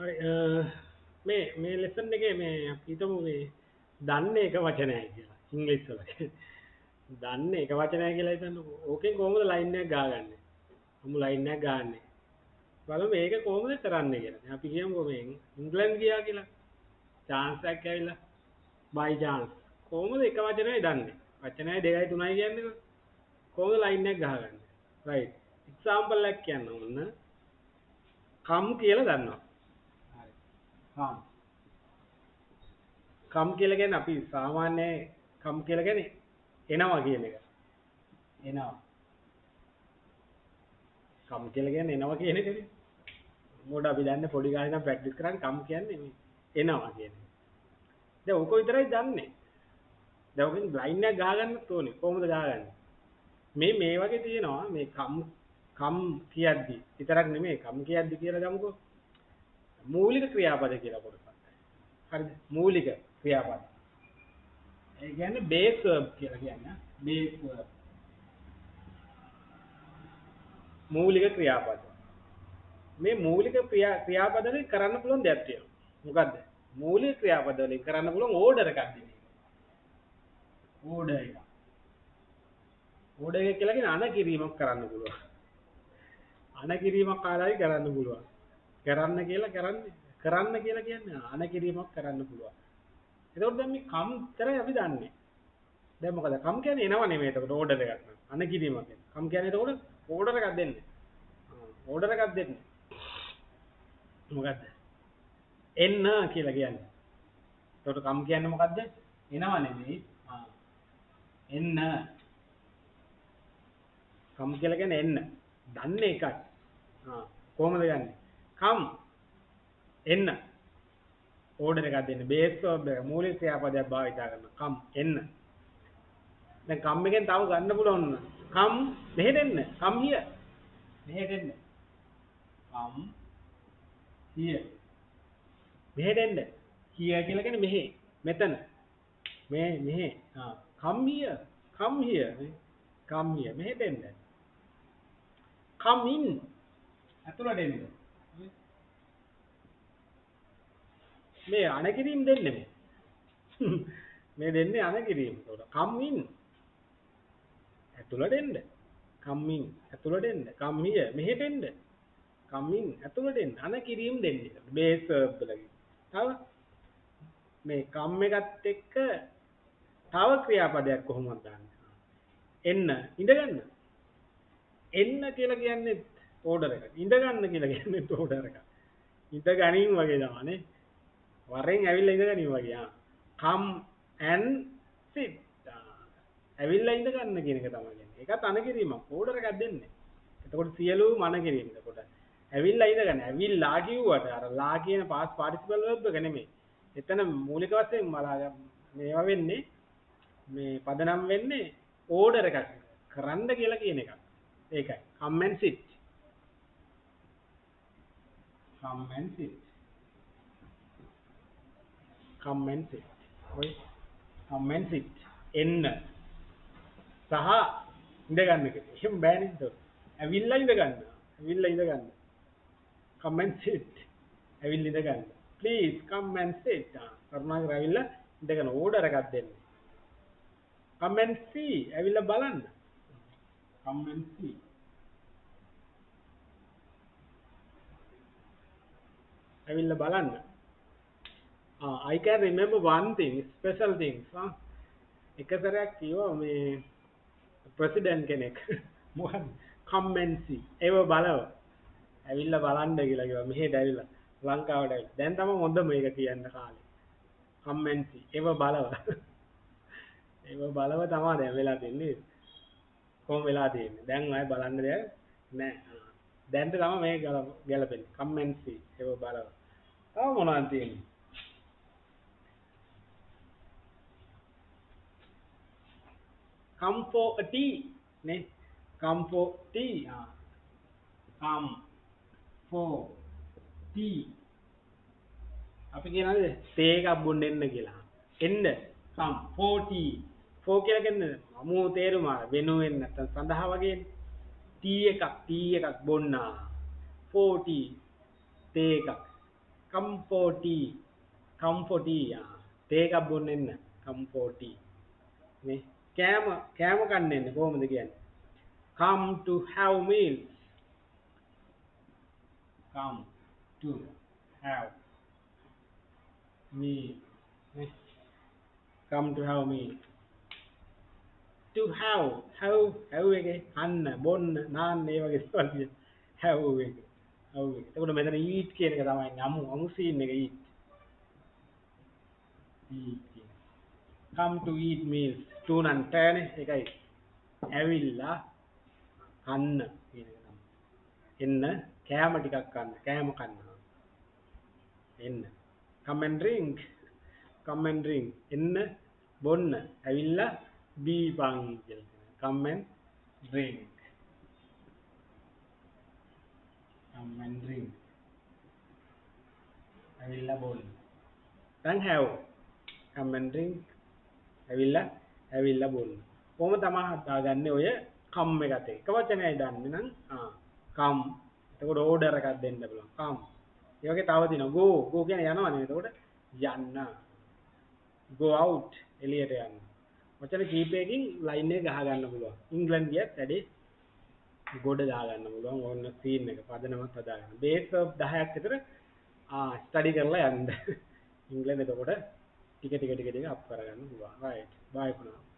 හරි මේ ලෙසන් එකේ මේ අපි හිතමු මේ දන්නේ එක වචනයයි කියලා ඉංග්‍රීසි වල. දන්නේ එක වචනයයි කියලා හිතන්නකෝ. ඕකෙන් කොහොමද ලයින් එකක් ගහගන්නේ? කොහොම ලයින් එකක් ගහන්නේ? බලමු මේක කොහොමද කරන්නේ කියලා. දැන් අපි කියමුකෝ මේ ඉංග්ලන්ඩ් ගියා කියලා. chance එකක් ඇවිල්ලා by chance. කොහොමද එක වචනයයි දන්නේ? වචනයයි දෙකයි තුනයි කියන්නේ කොහොමද ලයින් එකක් ගහගන්නේ? right. example එකක් කියන්න ඕන. come කියලා දන්නවා. හරි. come කියලා කියන්නේ අපි සාමාන්‍ය come කියලා කියන්නේ එනවා කියන එක. එනවා. come කියලා කියන්නේ එනවා කියන එකනේ. මොකද අපි දන්නේ පොඩි කාලේ ඉඳන් ප්‍රැක්ටිස් කරන්නේ come කියන්නේ මේ එනවා කියන එක. දැන් ඕක විතරයි දන්නේ. දැන් ඔකෙන් ලයින් එකක් ගහගන්නත් ඕනේ. කොහොමද ගහගන්නේ? මේ වගේ තියෙනවා මේ come කියද්දි විතරක් නෙමෙයි come කියද්දි කියලා ගමුකෝ. මූලික ක්‍රියාපද කියලා කොටසක්. හරිද? මූලික ක්‍රියාපද. ඒ කියන්නේ base verb කියලා කියන්නේ. base verb. මූලික ක්‍රියාපද. මේ මූලික ක්‍රියාපද වලින් කරන්න පුළුවන් දෙයක් තියෙනවා. මොකද්ද? මූලික ක්‍රියාපද වලින් කරන්න පුළුවන් ඕඩර් එකක් දෙන එක. ඕඩර් එක. ඕඩර් එක කියලා කියන්නේ අන කිරීමක් කරන්න පුළුවන්. අන කිරීමක් ආරයි කරන්න පුළුවන්. කරන්න කියලා කියන්නේ අන කිරීමක් කරන්න පුළුවන්. එතකොට දැන් මේ කම් කරේ අපි දන්නේ. දැන් මොකද කම් කියන්නේ එනව නෙමෙයි එතකොට ඕඩර් එකක් නේද? අන කිරීමක් කියන්නේ. කම් කියන්නේ එතකොට ඕඩර් එකක් දෙන්නේ. ඕඩර් එකක් දෙන්නේ. මොකද්ද? එන්න කියලා කියන්නේ. එතකොට කම් කියන්නේ මොකද්ද? එනව නෙමෙයි. එන්න. කම් කියලා කියන්නේ එන්න. දන්නේ එකයි. කොහොමද ගන්නෙ? කම් එන්න. ඕඩර් එකක් දෙන්න. බේස් verb එක මූලික ක්‍රියාපදයක් භාවිතා කරනවා. කම් එන්න. දැන් කම් එකෙන් තව ගන්න පුළුවන් නේද? කම් මෙහෙට එන්න. කම් here. මෙහෙට එන්න. කම් here. මෙහෙට එන්න. here කියලා කියන්නේ මෙහෙ. මෙතන. මෙහෙ. come here. come here. come here. මෙහෙට එන්න. come in. ඇතුළට එන්න. මේ අනකිරීම දෙන්නේ මේ. මේ දෙන්නේ අනකිරීම. ඒකට come in. ඇතුළට එන්න. come in. ඇතුළට එන්න. come here. මෙහෙට එන්න. come in. ඇතුළට එන්න. අනකිරීම දෙන්නේ. base verb වලගේ. තව මේ come එකත් එක්ක තව ක්‍රියාපදයක් කොහොමද දාන්නේ? එන්න. ඉඳ ගන්න. එන්න කියලා කියන්නේ ඕඩර් එකක්. ඉඳ ගන්න කියලා කියන්නේ ඕඩර් එකක්. ඉඳ ගනින් වගේ තමයි. වරෙන් ඇවිල්ලා ඉඳ ගනින් වගේ. come and sit. ඇවිල්ලා ඉඳ ගන්න කියන එක තමයි කියන්නේ. ඒකත් අනකිරීමක්. ඕඩර් එකක් දෙන්නේ. එතකොට සියලුම අනකිරීම. එතකොට ඇවිල්ලා ඉඳ ගන්න. ඇවිල්ලා කිව්වට අර ලා කියන past participle verb එක නෙමෙයි. එතන මූලික වශයෙන් මේවා වෙන්නේ මේ පදනම් වෙන්නේ ඕඩර් එකක් කරන්න කියලා කියන එකක්. ඒකයි. come and sit. come and sit. come and sit. ඔය come and sit. එන්න. සහ ඉඳ ගන්න එක. එහෙම බෑනේ ඒක. ඇවිල්ලා ඉඳ ගන්න. ඇවිල්ලා ඉඳ ගන්න. come and sit. ඇවිල්ලා ඉඳ ගන්න. please come and sit. කරුණාකර ඇවිල්ලා ඉඳ ගන්න ඕඩර් එකක් දෙන්න. come and see. ඇවිල්ලා බලන්න. come and see. ඇවිල්ලා බලන්න. I can remember one thing, special things. එක සැරයක් කිව්වා මේ ප්‍රෙසිඩන්ට් කෙනෙක් මොකක්ද come and see. ඒව බලව. ඇවිල්ලා බලන්න කියලා කිව්වා. මෙහෙට ඇවිල්ලා ලංකාවට ඇවිල්ලා. දැන් තමයි හොඳ මේක කියන්න කාලේ. come and see. ඒව බලව. ඒව බලව තමයි දැන් වෙලා තින්නේ. කොහොම වෙලා තියෙන්නේ. දැන් ආයෙ බලන්න දෙයක් නෑ. දැන්ට තමයි මේක ගැලපෙන්නේ. come and see. ඒව බලව. තව මොනවද තියෙන්නේ? come for a tea නේ. come for tea. come for tea. අපි කියනවාද තේ එකක් බොන්න එන්න කියලා. එන්න come for tea. for කියලා කියන්නේ අමු තේරුම වෙනුවෙන් නැත්නම් සඳහා වගේනේ. tea එකක් බොන්න. for tea තේ එකක්. කම්ෆෝටි කම්ෆෝටි තේ එකක් බොන්න එන්න කම්ෆෝටි නේ කෑම කන්න එන්න කොහොමද කියන්නේ come to have meals come to have meals නේ come to have meals to have එකේ අන්න බොන්න නාන්න ඒ වගේ දේවල් කියන have එක have එක එතකොට මෙතන eat කියන එක තමයි අමු සීන් එක eat කියන come to eat meals to නම් තෑනේ ඒකයි ඇවිල්ලා කන්න කියන එක තමයි එන්න කෑම ටිකක් කන්න කෑම කන්න එන්න come and drink එන්න බොන්න ඇවිල්ලා බීපන් කියලා කියනවා come and drink come and drink ඇවිල්ලා බොන්න දැන් have come and drink ඇවිල්ලා බොන්න කොහොම තමයි හදාගන්නේ ඔය come එකට එක වචනයයි දාන්නේ නම් come එතකොට ඕඩර් එකක් දෙන්න බලන්න come ඒ වගේ තව තියෙනවා go කියන්නේ යනවනේ එතකොට යන්න go out එළියට යන්න වචන කීපයකින් ලයින් එක ගහ ගන්න පුළුවන් ඉංග්‍රීසි ගියත් වැඩි ගොඩ දා ගන්න පුළුවන් ඕන්න සීන් එක පදනමක් හදා ගන්න බේස් වර්බ් 10ක් විතර ස්ටඩි කරලා යන්න ඉංග්‍රීසි එතකොට ටික අප් කරගන්න පුළුවන් right bye for now